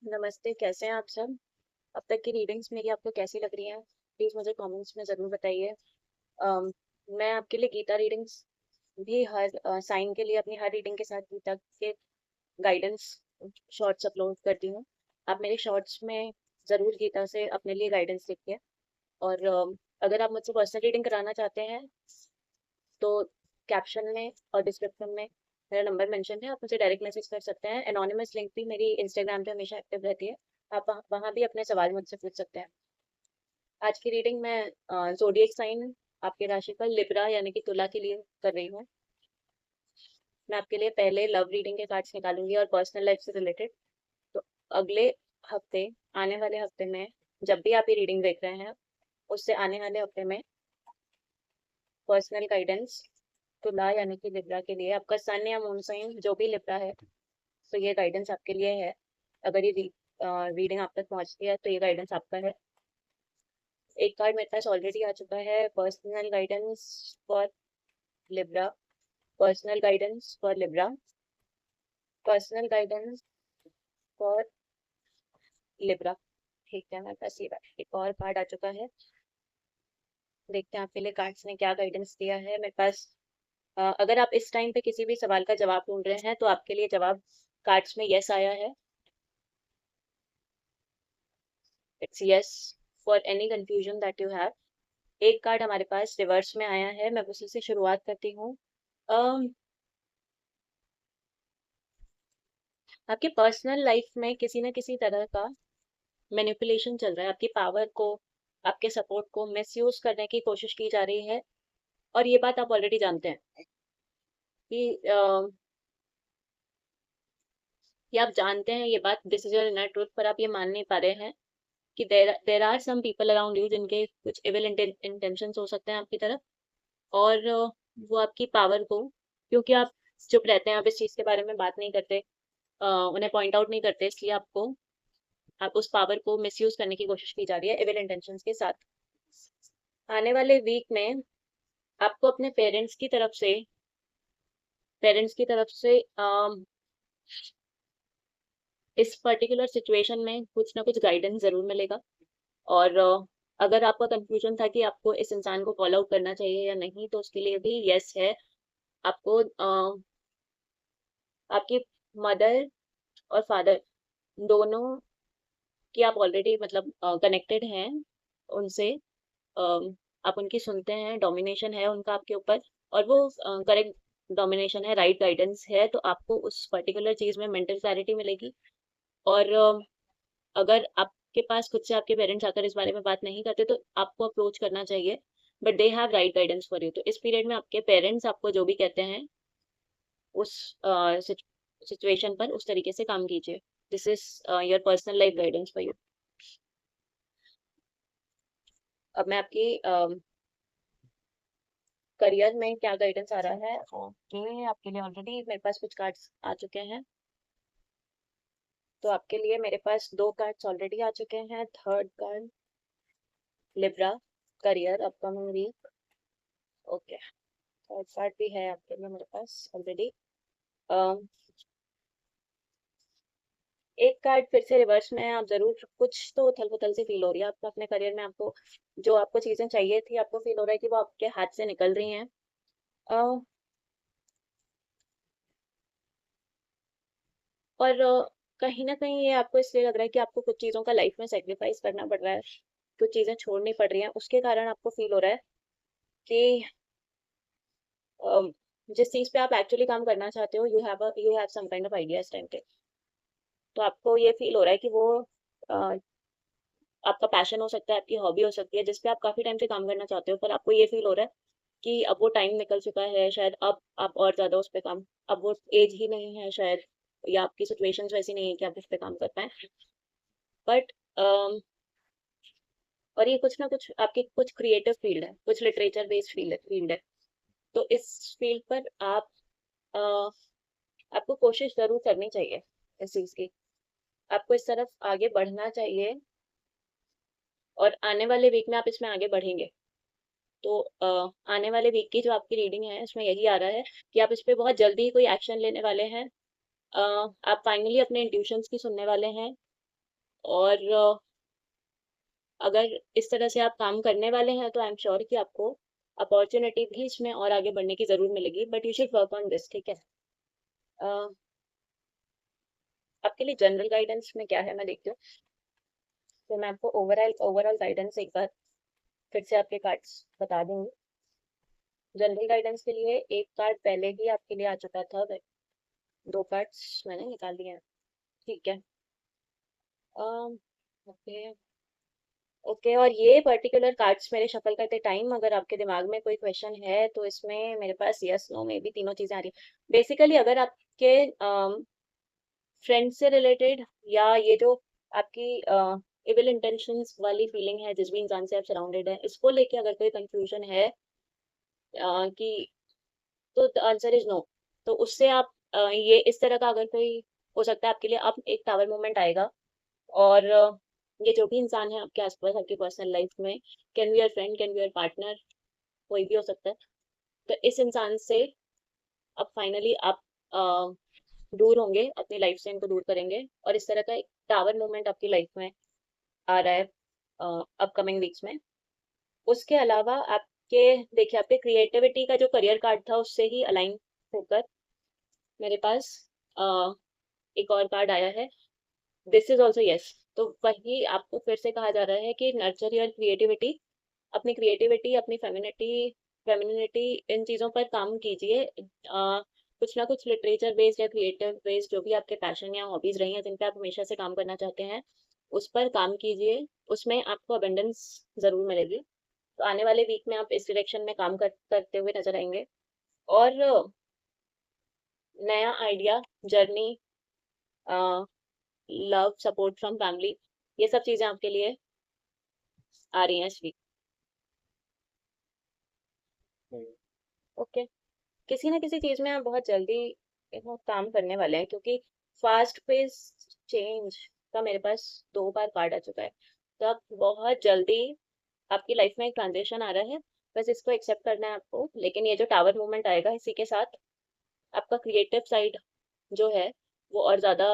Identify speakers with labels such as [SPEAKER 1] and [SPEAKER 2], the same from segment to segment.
[SPEAKER 1] नमस्ते, कैसे हैं आप सब? अब तक की रीडिंग्स मेरी आपको कैसी लग रही हैं? प्लीज़ मुझे कमेंट्स में ज़रूर बताइए। अम, मैं आपके लिए गीता रीडिंग्स भी हर साइन के लिए अपनी हर रीडिंग के साथ गीता के गाइडेंस शॉर्ट्स अपलोड करती हूँ। आप मेरे शॉर्ट्स में ज़रूर गीता से अपने लिए गाइडेंस लिखिए और अगर आप मुझसे पर्सनल रीडिंग कराना चाहते हैं तो कैप्शन में और डिस्क्रिप्शन में मेरा नंबर मेंशन है, आप मुझे डायरेक्ट मैसेज कर सकते हैं। एनोनिमस लिंक भी मेरी इंस्टाग्राम पे हमेशा एक्टिव रहती है, आप वहाँ भी अपने सवाल मुझसे पूछ सकते हैं। आज की रीडिंग मैं ज़ोडिएक साइन आपके राशिफल लिब्रा यानी कि तुला के लिए कर रही हूँ। मैं आपके लिए पहले लव रीडिंग के कार्ड्स निकालूंगी और पर्सनल लाइफ से रिलेटेड। तो अगले हफ्ते, आने वाले हफ्ते में जब भी आप ये रीडिंग देख रहे हैं, उससे आने वाले हफ्ते में पर्सनल गाइडेंस तुला यानी कि लिब्रा के लिए आपका सन या मून साइन जो भी लिब्रा है, तो ये गाइडेंस आपके लिए है। अगर ये रीडिंग आप तक पहुंचती है तो ये गाइडेंस आपका है। एक कार्ड मेरे पास ऑलरेडी आ चुका है, personal guidance for Libra, personal guidance for Libra, personal guidance for Libra. ठीक है, मेरे पास ये एक और कार्ड आ चुका है। देखते हैं आपके लिए कार्ड्स ने क्या गाइडेंस दिया है मेरे पास। अगर आप इस टाइम पे किसी भी सवाल का जवाब ढूंढ रहे हैं तो आपके लिए जवाब कार्ड्स में यस आया है। It's yes for any confusion that you have. एक कार्ड हमारे पास रिवर्स में आया है, मैं उसी से शुरुआत करती हूँ। आपके पर्सनल लाइफ में किसी न किसी तरह का मैनिपुलेशन चल रहा है, आपकी पावर को, आपके सपोर्ट को मिसयूज करने की कोशिश की जा रही है। और ये बात आप ऑलरेडी जानते हैं कि ये आप जानते हैं ये बात, this is your inner truth, पर आप ये मान नहीं पा रहे हैं कि there are some people around you जिनके कुछ इविल इंटेंशंस हो सकते हैं आपकी तरफ। और वो आपकी पावर को, क्योंकि आप चुप रहते हैं, आप इस चीज के बारे में बात नहीं करते, उन्हें पॉइंट आउट नहीं करते, इसलिए आपको, आप उस पावर को मिसयूज करने की कोशिश की जा रही है इविल इंटेंशंस के साथ। आने वाले वीक में आपको अपने पेरेंट्स की तरफ से इस पर्टिकुलर सिचुएशन में कुछ ना कुछ गाइडेंस जरूर मिलेगा। और अगर आपका कंफ्यूजन था कि आपको इस इंसान को फॉलो आउट करना चाहिए या नहीं, तो उसके लिए भी यस है। आपको आपकी मदर और फादर दोनों की आप ऑलरेडी मतलब कनेक्टेड हैं उनसे। आप उनकी सुनते हैं, डोमिनेशन है उनका आपके ऊपर, और वो करेक्ट डोमिनेशन है, राइट गाइडेंस है, तो आपको उस पर्टिकुलर चीज में मेंटल क्लैरिटी मिलेगी। और अगर आपके पास खुद से आपके पेरेंट्स आकर इस बारे में बात नहीं करते तो आपको अप्रोच करना चाहिए, but they have right guidance for you. तो इस पीरियड में आपके पेरेंट्स आपको जो भी कहते हैं उस सिचुएशन पर उस तरीके से काम कीजिए। This is your personal life guidance for you. अब मैं आपकी करियर में क्या गाइडेंस आ रहा है, ओके, आपके लिए ऑलरेडी मेरे पास कुछ कार्ड्स आ चुके हैं। तो आपके लिए मेरे पास दो कार्ड्स ऑलरेडी आ चुके हैं। Third card Libra, career upcoming week. Okay, third card भी है आपके लिए मेरे पास ऑलरेडी। एक कार्ड फिर से रिवर्स में है, आप जरूर कुछ तो उथल पुथल से फील हो रही है आपको अपने करियर में। आपको जो आपको चीजें चाहिए थी, आपको फील हो रहा है कि वो आपके हाथ से निकल रही हैं। अ, और कहीं ना कहीं ये आपको इसलिए लग रहा है कि आपको कुछ चीजों का लाइफ में सेक्रीफाइस करना पड़ रहा है, कुछ चीजें छोड़नी पड़ रही हैं, उसके कारण आपको फील हो रहा है कि जिस चीज पे आप एक्चुअली काम करना चाहते हो, you have some kind of idea इस टाइम पे। तो आपको ये फील हो रहा है कि वो अ, आपका पैशन हो सकता है, आपकी हॉबी हो सकती है, जिस पे आप काफी टाइम से काम करना चाहते हो, पर आपको ये फील हो रहा है कि अब वो टाइम निकल चुका है, शायद अब आप और ज्यादा उस पे काम, अब वो एज ही नहीं है शायद, या आपकी सिचुएशंस वैसी नहीं है कि आप उस पे काम कर पाए। बट और ये कुछ ना कुछ आपकी कुछ क्रिएटिव फील्ड है, कुछ लिटरेचर बेस्ड फील्ड है। तो इस फील्ड पर आप अ, आपको कोशिश जरूर करनी चाहिए इस चीज की, आपको इस तरफ आगे बढ़ना चाहिए। और आने वाले वीक में आप इसमें आगे बढ़ेंगे। तो आने वाले वीक की जो आपकी रीडिंग है इसमें यही आ रहा है कि आप इस पे बहुत जल्दी ही कोई एक्शन लेने वाले हैं। आप फाइनली अपने इंट्यूशंस की सुनने वाले हैं। और अगर इस तरह से आप काम करने वाले हैं तो आई एम श्योर कि आपको अपॉर्चुनिटी भी इसमें और आगे बढ़ने की जरूर मिलेगी, but you should work on this, ठीक है। अ, आपके लिए जनरल गाइडेंस में क्या है मैं देखती हूँ। तो मैं आपको ओवरऑल ओवरऑल गाइडेंस एक बार फिर से आपके कार्ड्स बता दूंगी। जनरल गाइडेंस के लिए एक कार्ड पहले ही आपके लिए आ चुका था, दो कार्ड्स मैंने निकाल लिए हैं, ठीक है। ओके। ओके, और ये पर्टिकुलर कार्ड्स मेरे शफल करते टाइम अगर आपके दिमाग में कोई क्वेश्चन है तो इसमें मेरे पास यस नो में भी तीनों चीजें आ रही है। बेसिकली अगर आपके फ्रेंड से रिलेटेड या ये जो आपकी इविल इंटेंशंस वाली फीलिंग है जिस भी इंसान से आप सराउंडेड है, इसको लेके अगर कोई कंफ्यूजन है कि, तो द आंसर इज नो। तो उससे आप ये इस तरह का अगर कोई हो सकता है आपके लिए, अब एक टावर मोमेंट आएगा और ये जो भी इंसान है आपके आसपास आपकी पर्सनल लाइफ में, can be your friend, can be your partner, कोई भी हो सकता है। तो इस इंसान से अब फाइनली आप दूर होंगे, अपनी लाइफ से इनको दूर करेंगे, और इस तरह का एक टावर मोमेंट आपकी लाइफ में आ रहा है अपकमिंग वीक्स में। उसके अलावा आपके, देखिए आपके क्रिएटिविटी का जो करियर कार्ड था उससे ही अलाइन होकर मेरे पास अ, एक और कार्ड आया है, दिस इज ऑल्सो यस। तो वही आपको फिर से कहा जा रहा है कि नर्चर योर क्रिएटिविटी, अपनी क्रिएटिविटी, अपनी फेमिनिटी फेमिनिटी, इन चीज़ों पर काम कीजिए। कुछ ना कुछ लिटरेचर बेस्ड या क्रिएटिव बेस्ड जो भी आपके पैशन या हॉबीज रही हैं जिन पे आप हमेशा से काम करना चाहते हैं, उस पर काम कीजिए, उसमें आपको अबंडेंस जरूर मिलेगी। तो आने वाले वीक में आप इस डायरेक्शन में काम करते हुए नजर आएंगे। और नया idea, journey, love, support from family, ये सब चीजें आपके लिए आ रही हैं इस वीक। ओके। किसी ना किसी चीज में आप बहुत जल्दी काम करने वाले हैं, क्योंकि फास्ट पेस चेंज का मेरे पास दो बार कार्ड आ चुका है। तो आप बहुत जल्दी, आपकी लाइफ में एक ट्रांजिशन आ रहा है, बस इसको एक्सेप्ट करना है आपको। लेकिन ये जो टावर मूवमेंट आएगा इसी के साथ आपका क्रिएटिव साइड जो है वो और ज्यादा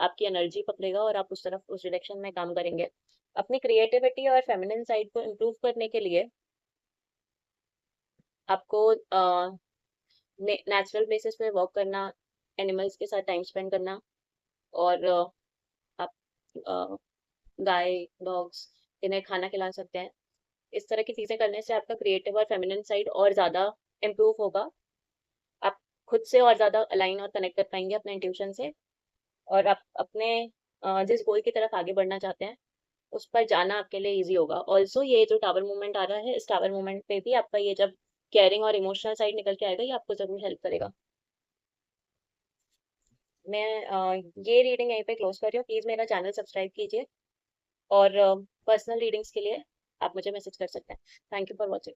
[SPEAKER 1] आपकी एनर्जी पकड़ेगा और आप उस तरफ, उस डायरेक्शन में काम करेंगे। अपनी क्रिएटिविटी और फेमिनिन साइड को इम्प्रूव करने के लिए आपको नेचुरल बेसिस पे वर्क करना, एनिमल्स के साथ टाइम स्पेंड करना, और आप अ, गाय, डॉग्स, इन्हें खाना खिला सकते हैं। इस तरह की चीजें करने से आपका क्रिएटिव और फेमिनिन साइड और ज्यादा इम्प्रूव होगा। आप खुद से और ज्यादा अलाइन और कनेक्ट कर पाएंगे अपने इंट्यूशन से, और आप अपने जिस गोल की तरफ आगे बढ़ना चाहते हैं उस पर जाना आपके लिए इजी होगा। ऑल्सो ये जो टावर मूवमेंट आ रहा है, इस टावर मूवमेंट पे भी आपका ये जब केयरिंग और इमोशनल साइड निकल के आएगा, ये आपको जरूर हेल्प करेगा। मैं ये रीडिंग यहीं पे क्लोज कर रही हूँ। प्लीज़ मेरा चैनल सब्सक्राइब कीजिए, और पर्सनल रीडिंग्स के लिए आप मुझे मैसेज कर सकते हैं। Thank you for watching.